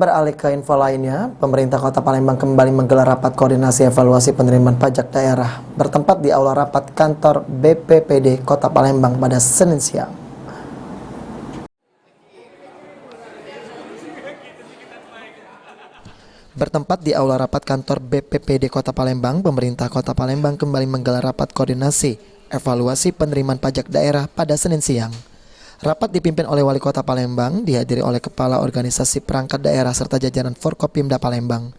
beralih ke info lainnya, pemerintah Kota Palembang kembali menggelar rapat koordinasi evaluasi penerimaan pajak daerah bertempat di aula rapat kantor BPPD Kota Palembang pada Senin siang. Bertempat di aula rapat kantor BPPD Kota Palembang, pemerintah Kota Palembang kembali menggelar rapat koordinasi evaluasi penerimaan pajak daerah pada Senin siang. Rapat dipimpin oleh Wali Kota Palembang, dihadiri oleh Kepala Organisasi Perangkat Daerah serta jajaran Forkopimda Palembang.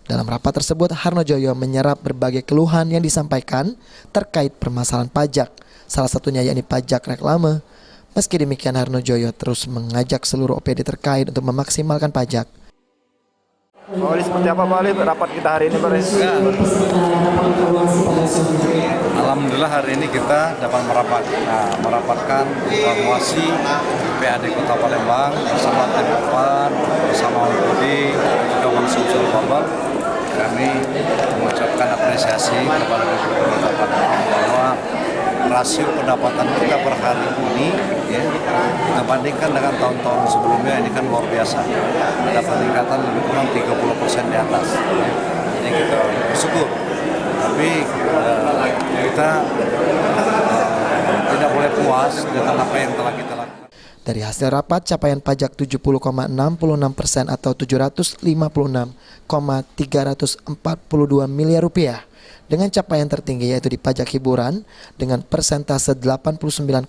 Dalam rapat tersebut, Harnojoyo menyerap berbagai keluhan yang disampaikan terkait permasalahan pajak, salah satunya yakni pajak reklame. Meski demikian, Harnojoyo terus mengajak seluruh OPD terkait untuk memaksimalkan pajak. Oh, ini seperti apa Pak Ali rapat kita hari ini Pak? Ya, alhamdulillah hari ini kita dapat merapatkan evaluasi PAD Kota Palembang bersama tim Depan, bersama OPD, juga Konsul Babal. Kami mengucapkan apresiasi kepada BPPD Kota Palembang bahwa rasio pendapatan kita per hari ini ya, kita bandingkan dengan tahun-tahun sebelumnya ini kan luar biasa. Ada peningkatan lebih kurang 30% di atas. Jadi kita bersyukur. Tapi kita tidak boleh puas dengan apa yang telah kita lakukan. Dari hasil rapat, capaian pajak 70,66% atau 756,342 miliar rupiah. Dengan capaian tertinggi yaitu di pajak hiburan dengan persentase 89,12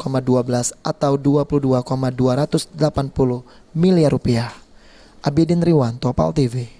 atau 22,280 miliar rupiah. Abidin Riwan, Topal TV.